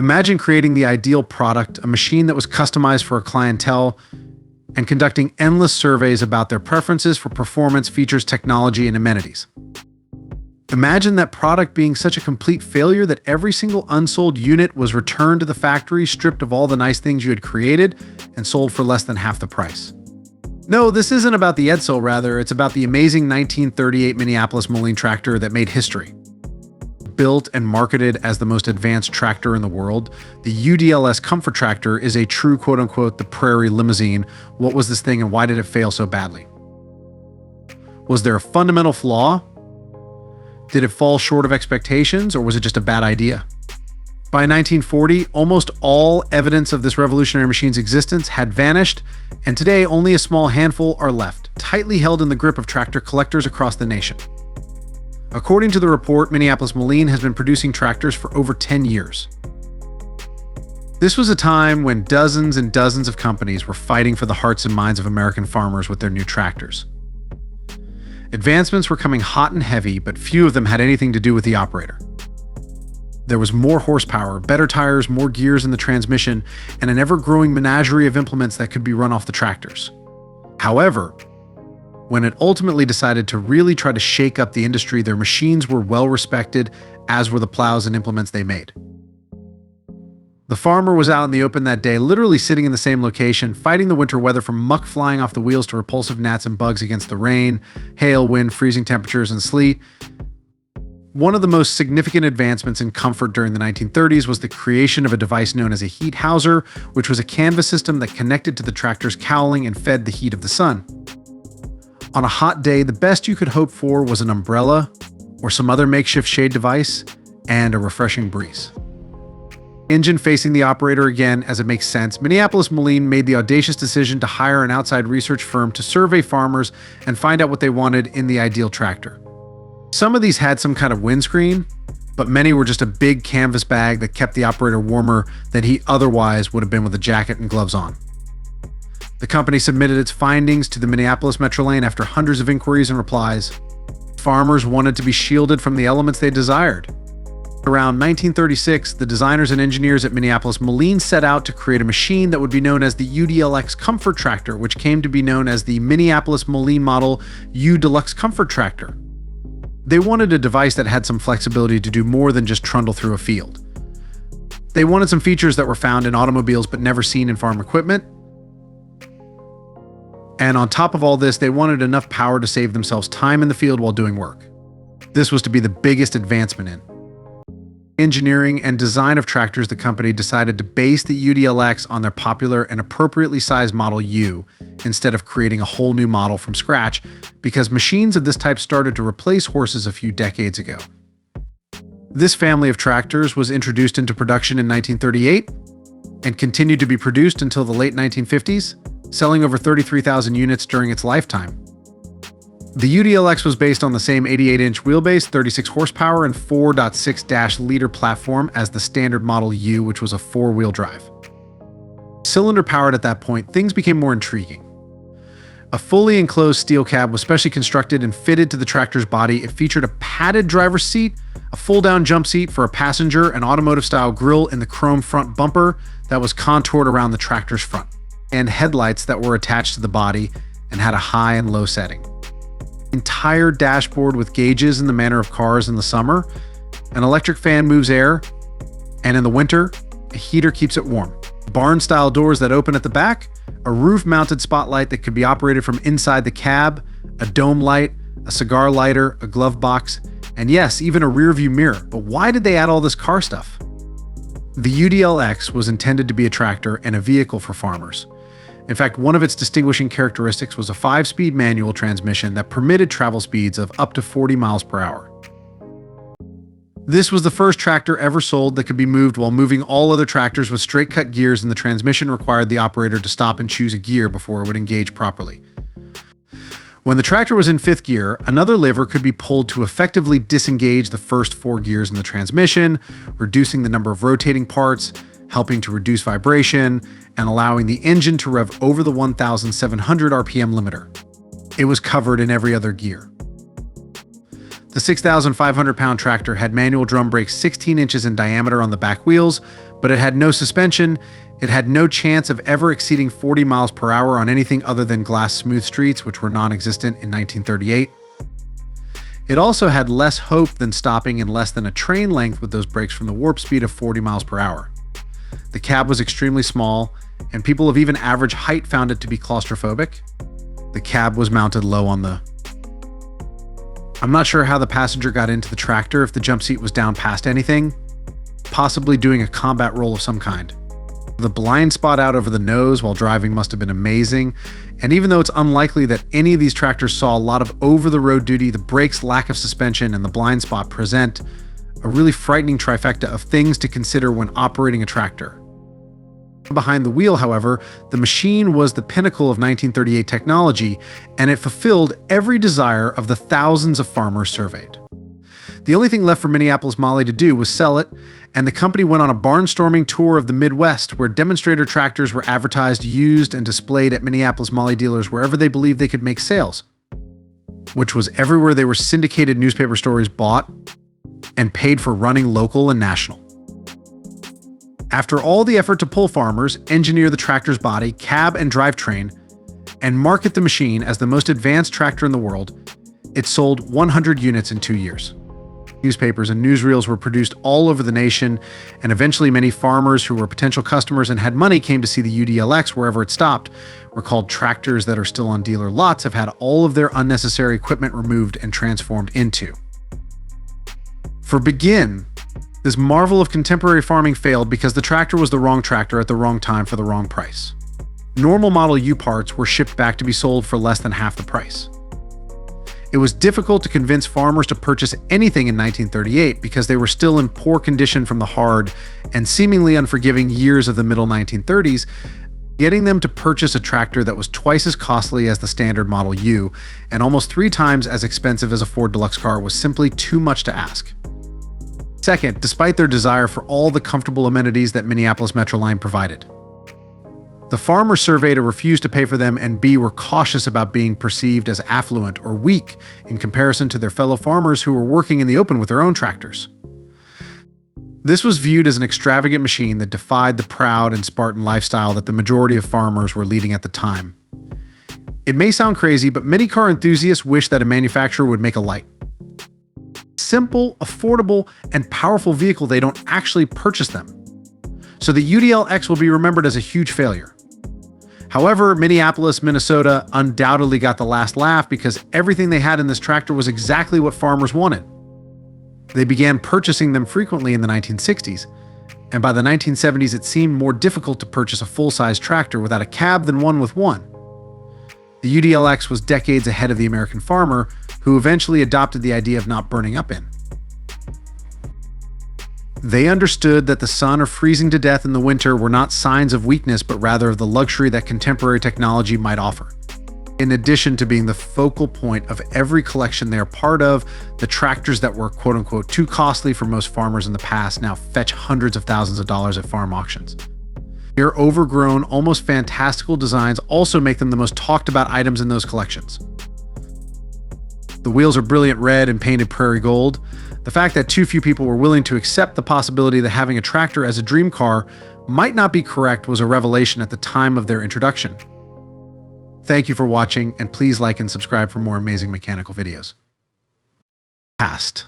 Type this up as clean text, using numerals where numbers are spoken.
Imagine creating the ideal product, a machine that was customized for a clientele, and conducting endless surveys about their preferences for performance, features, technology, and amenities. Imagine that product being such a complete failure that every single unsold unit was returned to the factory, stripped of all the nice things you had created, and sold for less than half the price. No, this isn't about the Edsel, rather, it's about the amazing 1938 Minneapolis Moline tractor that made history. Built and marketed as the most advanced tractor in the world, the UDLX Comfort Tractor is a true quote-unquote the prairie limousine. What was this thing and why did it fail so badly? Was there a fundamental flaw? Did it fall short of expectations, or was it just a bad idea? By 1940, almost all evidence of this revolutionary machine's existence had vanished, and today only a small handful are left, tightly held in the grip of tractor collectors across the nation. According to the report, Minneapolis Moline has been producing tractors for over 10 years. This was a time when dozens and dozens of companies were fighting for the hearts and minds of American farmers with their new tractors. Advancements were coming hot and heavy, but few of them had anything to do with the operator. There was more horsepower, better tires, more gears in the transmission, and an ever-growing menagerie of implements that could be run off the tractors. However, when it ultimately decided to really try to shake up the industry, their machines were well respected, as were the plows and implements they made. The farmer was out in the open that day, literally sitting in the same location, fighting the winter weather from muck flying off the wheels to repulsive gnats and bugs against the rain, hail, wind, freezing temperatures, and sleet. One of the most significant advancements in comfort during the 1930s was the creation of a device known as a heat houser, which was a canvas system that connected to the tractor's cowling and fed the heat of the sun. On a hot day, the best you could hope for was an umbrella or some other makeshift shade device and a refreshing breeze. Engine facing the operator again, as it makes sense, Minneapolis Moline made the audacious decision to hire an outside research firm to survey farmers and find out what they wanted in the ideal tractor. Some of these had some kind of windscreen, but many were just a big canvas bag that kept the operator warmer than he otherwise would have been with a jacket and gloves on. The company submitted its findings to the Minneapolis Metro Lane after hundreds of inquiries and replies. Farmers wanted to be shielded from the elements they desired. Around 1936, the designers and engineers at Minneapolis Moline set out to create a machine that would be known as the UDLX Comfort Tractor, which came to be known as the Minneapolis Moline Model U Deluxe Comfort Tractor. They wanted a device that had some flexibility to do more than just trundle through a field. They wanted some features that were found in automobiles but never seen in farm equipment. And on top of all this, they wanted enough power to save themselves time in the field while doing work. This was to be the biggest advancement in engineering and design of tractors. The company decided to base the UDLX on their popular and appropriately sized Model U instead of creating a whole new model from scratch, because machines of this type started to replace horses a few decades ago. This family of tractors was introduced into production in 1938 and continued to be produced until the late 1950s, selling over 33,000 units during its lifetime. The UDLX was based on the same 88-inch wheelbase, 36 horsepower, and 4.6-liter platform as the standard Model U, which was a four-wheel drive. Cylinder-powered at that point, things became more intriguing. A fully enclosed steel cab was specially constructed and fitted to the tractor's body. It featured a padded driver's seat, a fold-down jump seat for a passenger, an automotive-style grille in the chrome front bumper that was contoured around the tractor's front, and headlights that were attached to the body and had a high and low setting. Entire dashboard with gauges in the manner of cars in the summer. An electric fan moves air, and in the winter, a heater keeps it warm. Barn-style doors that open at the back, a roof-mounted spotlight that could be operated from inside the cab, a dome light, a cigar lighter, a glove box, and yes, even a rear-view mirror. But why did they add all this car stuff? The UDLX was intended to be a tractor and a vehicle for farmers. In fact, one of its distinguishing characteristics was a 5-speed manual transmission that permitted travel speeds of up to 40 miles per hour. This was the first tractor ever sold that could be moved while moving all other tractors with straight-cut gears, and the transmission required the operator to stop and choose a gear before it would engage properly. When the tractor was in 5th gear, another lever could be pulled to effectively disengage the first 4 gears in the transmission, reducing the number of rotating parts, helping to reduce vibration, and allowing the engine to rev over the 1,700 RPM limiter. It was covered in every other gear. The 6,500-pound tractor had manual drum brakes 16 inches in diameter on the back wheels, but it had no suspension. It had no chance of ever exceeding 40 miles per hour on anything other than glass smooth streets, which were non-existent in 1938. It also had less hope than stopping in less than a train length with those brakes from the warp speed of 40 miles per hour. The cab was extremely small, and people of even average height found it to be claustrophobic. The cab was mounted low on the... I'm not sure how the passenger got into the tractor if the jump seat was down past anything, possibly doing a combat role of some kind. The blind spot out over the nose while driving must have been amazing, and even though it's unlikely that any of these tractors saw a lot of over-the-road duty, the brakes, lack of suspension, and the blind spot present a really frightening trifecta of things to consider when operating a tractor. Behind the wheel, however, the machine was the pinnacle of 1938 technology, and it fulfilled every desire of the thousands of farmers surveyed. The only thing left for Minneapolis Moline to do was sell it, and the company went on a barnstorming tour of the Midwest where demonstrator tractors were advertised, used, and displayed at Minneapolis Moline dealers wherever they believed they could make sales, which was everywhere they were syndicated newspaper stories bought and paid for running local and national. After all the effort to pull farmers, engineer the tractor's body, cab, and drivetrain, and market the machine as the most advanced tractor in the world, it sold 100 units in 2 years. Newspapers and newsreels were produced all over the nation, and eventually many farmers who were potential customers and had money came to see the UDLX wherever it stopped. Were called tractors that are still on dealer lots have had all of their unnecessary equipment removed and transformed into. For Begin, this marvel of contemporary farming failed because the tractor was the wrong tractor at the wrong time for the wrong price. Normal Model U parts were shipped back to be sold for less than half the price. It was difficult to convince farmers to purchase anything in 1938 because they were still in poor condition from the hard and seemingly unforgiving years of the middle 1930s. Getting them to purchase a tractor that was twice as costly as the standard Model U and almost 3 times as expensive as a Ford Deluxe car was simply too much to ask. Second, despite their desire for all the comfortable amenities that Minneapolis Metroline provided, the farmers surveyed refused to pay for them and were cautious about being perceived as affluent or weak in comparison to their fellow farmers who were working in the open with their own tractors. This was viewed as an extravagant machine that defied the proud and Spartan lifestyle that the majority of farmers were leading at the time. It may sound crazy, but many car enthusiasts wish that a manufacturer would make a light, simple, affordable, and powerful vehicle. They don't actually purchase them. So the UDLX will be remembered as a huge failure. However, Minneapolis, Minnesota undoubtedly got the last laugh because everything they had in this tractor was exactly what farmers wanted. They began purchasing them frequently in the 1960s, and by the 1970s it seemed more difficult to purchase a full-size tractor without a cab than one with one. The UDLX was decades ahead of the American farmer, who eventually adopted the idea of not burning up in. They understood that the sun or freezing to death in the winter were not signs of weakness, but rather of the luxury that contemporary technology might offer. In addition to being the focal point of every collection they are part of, the tractors that were quote-unquote too costly for most farmers in the past now fetch hundreds of thousands of dollars at farm auctions. Their overgrown, almost fantastical designs also make them the most talked about items in those collections. The wheels are brilliant red and painted prairie gold. The fact that too few people were willing to accept the possibility that having a tractor as a dream car might not be correct was a revelation at the time of their introduction. Thank you for watching, and please like and subscribe for more amazing mechanical videos. Past.